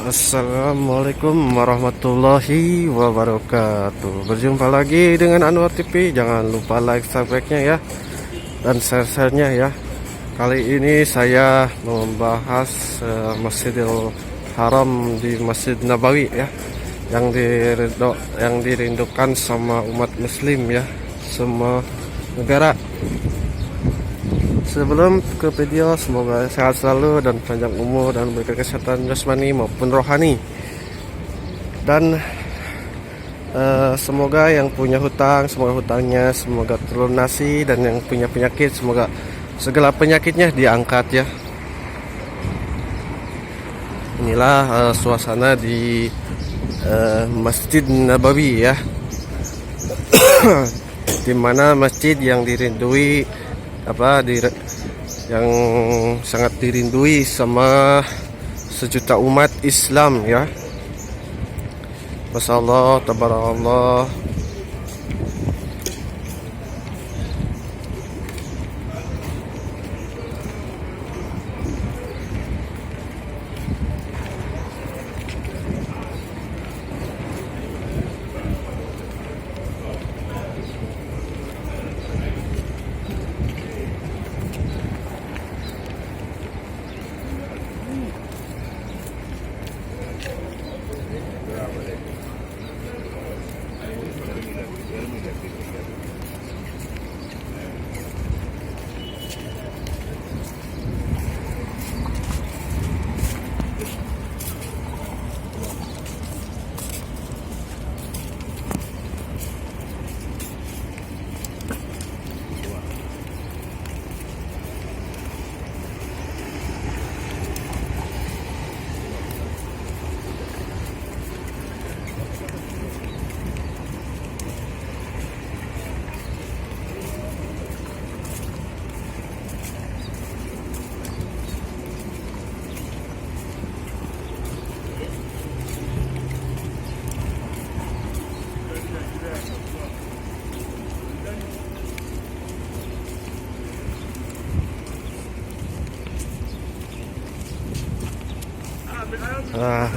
Assalamualaikum warahmatullahi wabarakatuh. Berjumpa lagi dengan Anwar TV. Jangan lupa like, subscribe-nya ya, dan share-nya ya. Kali ini saya membahas Masjidil Haram di Masjid Nabawi ya, yang dirindukan sama umat Muslim ya, semua negara. Sebelum ke video, semoga sehat selalu dan panjang umur dan berkesehatan jasmani maupun rohani. Dan semoga yang punya hutang, semoga hutangnya semoga terlunasi, dan yang punya penyakit semoga segala penyakitnya diangkat ya. Inilah suasana di Masjid Nabawi ya, di mana masjid yang dirindui yang sangat dirindui sama sejuta umat Islam ya. Masyaallah, tabarakallah.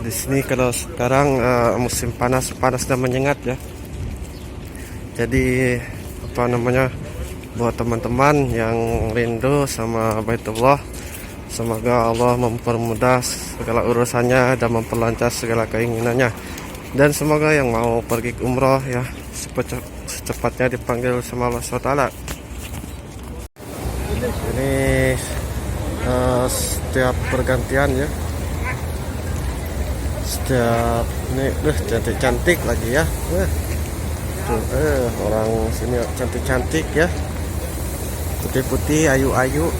Di sini kalau sekarang musim panas dan menyengat ya. Jadi buat teman-teman yang rindu sama Baitullah, semoga Allah mempermudah segala urusannya dan memperlancar segala keinginannya. Dan semoga yang mau pergi ke umroh ya secepatnya dipanggil sama Allah SWT. Ini setiap pergantian ya. Setiap ini cantik-cantik lagi ya. Orang sini cantik-cantik ya. Putih-putih, ayu-ayu.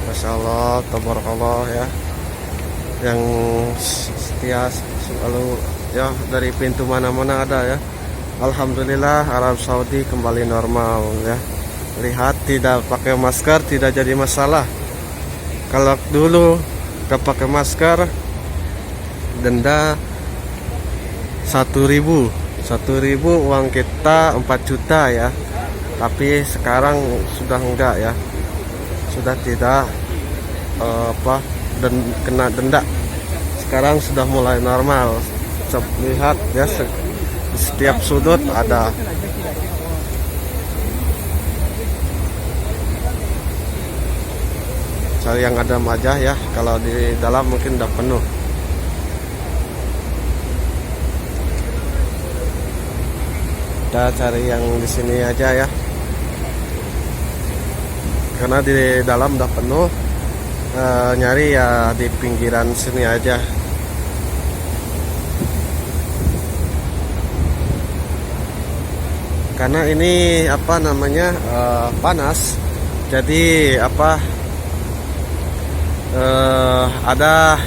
Masya Allah, tabarakallah ya. Yang setia selalu ya, dari pintu mana-mana ada ya. Alhamdulillah, Arab Saudi kembali normal ya. Lihat, tidak pakai masker tidak jadi masalah. Kalau dulu gak pakai masker denda 1.000 uang kita 4 juta ya. Tapi sekarang sudah enggak ya, sudah tidak kena denda. Sekarang sudah mulai normal. Lihat ya, di setiap sudut ada. Cari yang ada aja ya, kalau di dalam mungkin udah penuh. Kita cari yang di sini aja ya, karena di dalam udah penuh. Nyari ya di pinggiran sini aja. Karena ini panas, jadi ada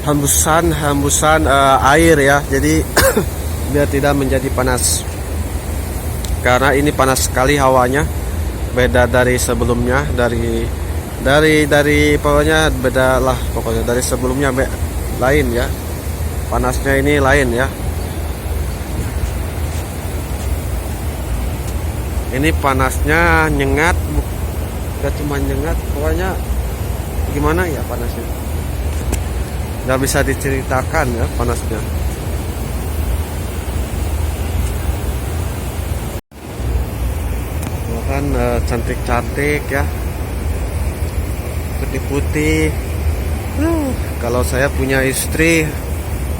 hembusan air ya, jadi biar tidak menjadi panas. Karena ini panas sekali hawanya, beda dari sebelumnya, dari pokoknya beda lah, pokoknya dari sebelumnya lain ya, panasnya ini lain ya. Ini panasnya nyengat, gak cuma nyengat, pokoknya gimana ya panasnya, nggak bisa diceritakan ya panasnya. Kan cantik-cantik ya, putih-putih. Kalau saya punya istri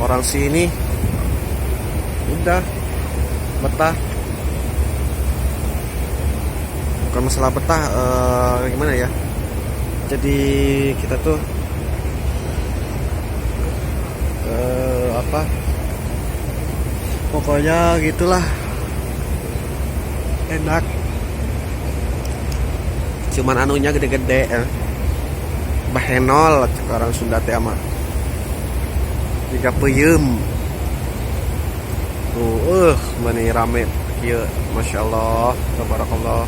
orang sini, udah betah. Bukan masalah betah, gimana ya, jadi kita tuh apa, pokoknya gitulah, enak. Cuman anunya gede-gede ya, bahenol orang Sunda teh mah jika peyem tuh, mani rame kieu, masya Allah, tabarakallah.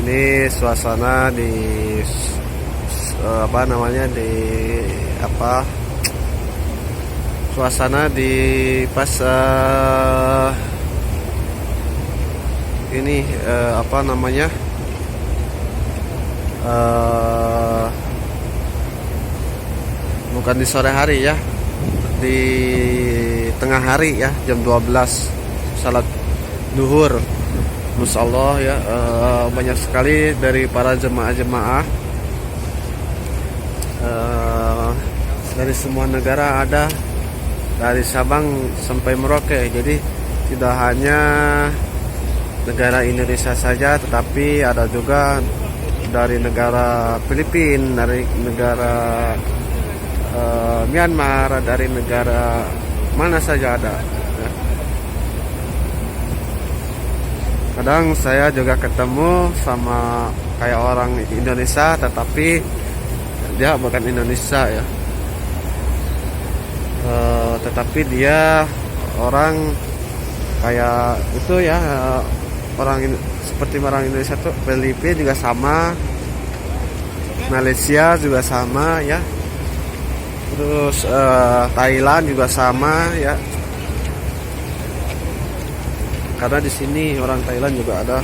Ini suasana di apa namanya, di apa, suasana di pas ini apa namanya, bukan di sore hari ya, di tengah hari ya, jam 12 salat duhur. Masya Allah ya, banyak sekali dari para jemaah-jemaah dari semua negara ada, dari Sabang sampai Merauke. Jadi tidak hanya negara Indonesia saja, tetapi ada juga dari negara Filipina, dari negara Myanmar, dari negara mana saja ada ya. Kadang saya juga ketemu sama kayak orang Indonesia, tetapi dia bukan Indonesia ya, tetapi dia orang kayak itu ya, orang seperti orang Indonesia tuh. Filipina juga sama, Malaysia juga sama ya, terus Thailand juga sama ya, karena di sini orang Thailand juga ada.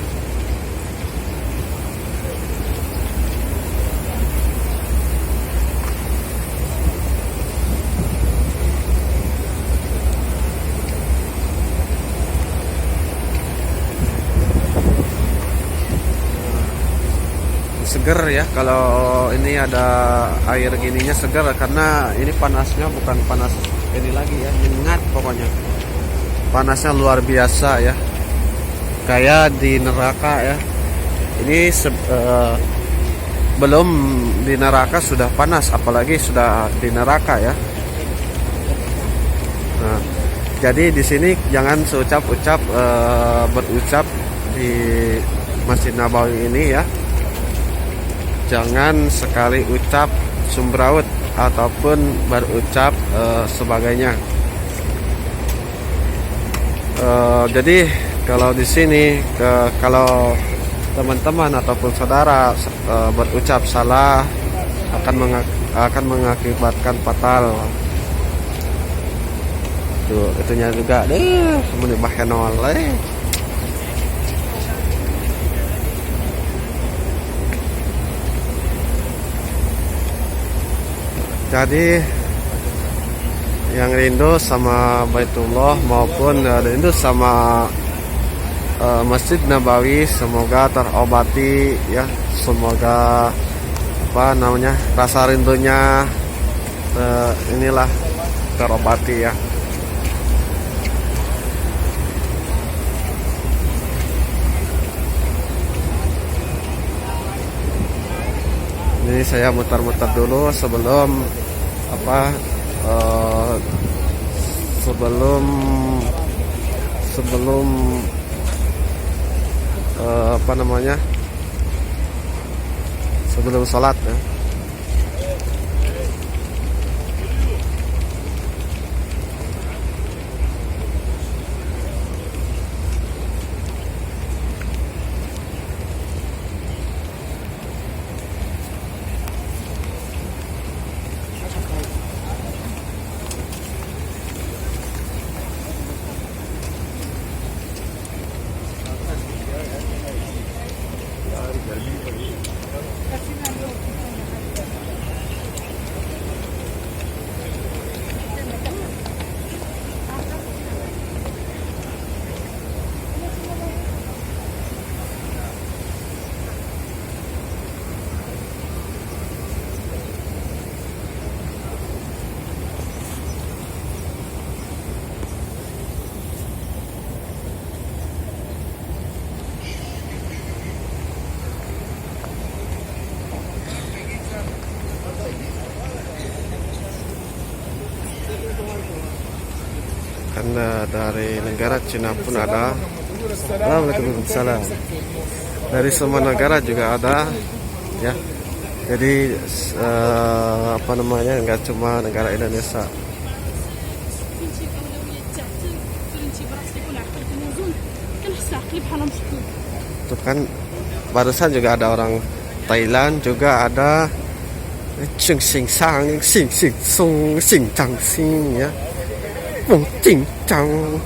Seger ya, kalau ini ada air gininya seger, karena ini panasnya bukan panas ini lagi ya, nyengat pokoknya. Panasnya luar biasa ya, kayak di neraka ya. Ini belum di neraka sudah panas, apalagi sudah di neraka ya. Nah, jadi di sini jangan seucap-ucap berucap di Masjid Nabawi ini ya. Jangan sekali ucap sumbraut ataupun berucap sebagainya. Jadi kalau di sini kalau teman-teman ataupun saudara berucap salah akan mengakibatkan fatal. Tuh, itunya juga deh, menibahkan oleh. Jadi yang rindu sama Baitullah maupun rindu sama Masjid Nabawi, semoga terobati ya, semoga apa namanya, rasa rindunya inilah terobati ya. Ini saya muter-muter dulu sebelum apa, sebelum apa namanya, sebelum sholat ya. dan dari negara Cina pun ada. Waalaikumsalam. Dari semua negara juga ada, ya. Jadi apa namanya, nggak cuma negara Indonesia. Itu kan barusan juga ada orang Thailand, juga ada Cheng Xing Sang, Xing Xing Song, Xing Zhang Xing, ya, Wong Jing Zhang,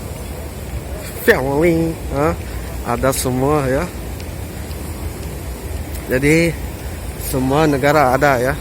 Fiang Ling, ada semua, ya. Jadi semua negara ada, ya.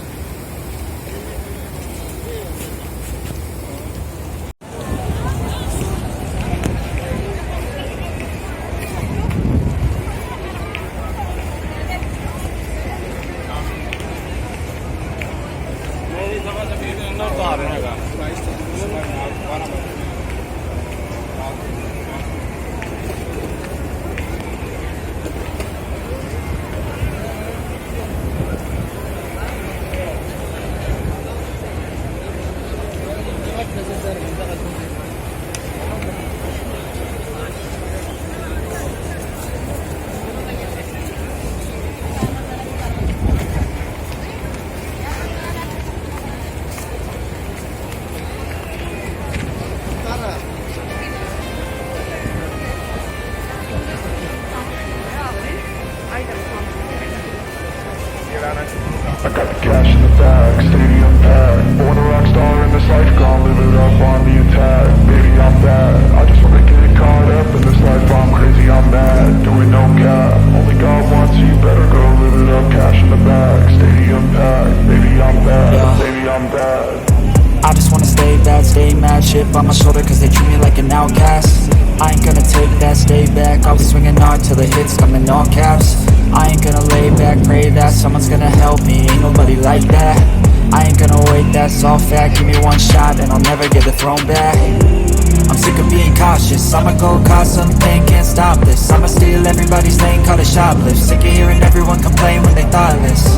I got the cash in the bag, stadium packed. Born a rock star in this life, gone live it up on the attack. Baby, I'm bad, I just wanna get caught up in this life. I'm crazy, I'm mad, doing no cap. Only God wants you, better go live it up. Cash in the bag, stadium packed. Baby, I'm bad, baby, I'm bad. I just wanna stay bad, stay mad, chip on my shoulder cause they treat me like an outcast. I ain't gonna take that, stay back, I'll be swinging hard till the hits come in all caps. I ain't gonna lay back, pray that someone's gonna help me, ain't nobody like that. I ain't gonna wait, that's all fact, give me one shot and I'll never get the throne back. I'm sick of being cautious, I'ma go cause something, can't stop this. I'ma steal everybody's lane, call it shoplift. Sick of hearing everyone complain when they thoughtless.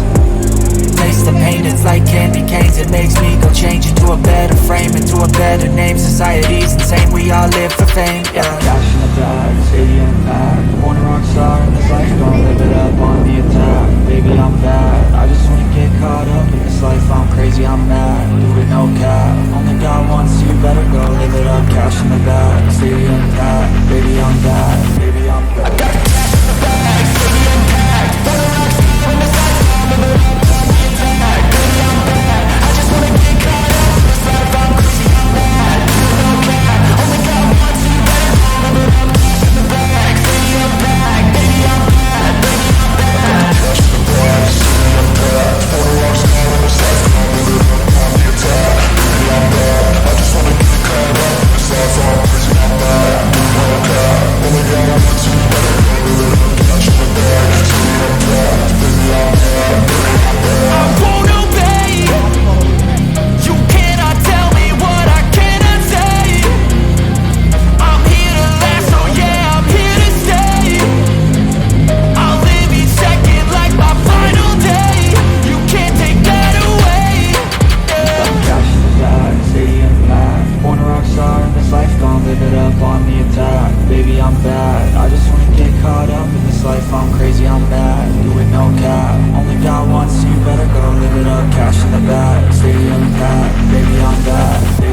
Taste the pain, it's like candy canes. It makes me go change into a better frame, into a better name. Society's insane, we all live for fame, yeah. Cash in the bag, stadium packed. Born a rock star in this life, don't live it up on the attack. Baby, I'm bad, I just wanna get caught up in this life. I'm crazy, I'm mad, do it no cap. Only God wants you, better go live it up. Cash in the bag, stadium packed. Baby, I'm bad, baby, I'm bad. I got cash in the bag, stadium packed. Born a rock star in this life, don't live it up. Cash in the bag, stadium packed, baby I'm bad.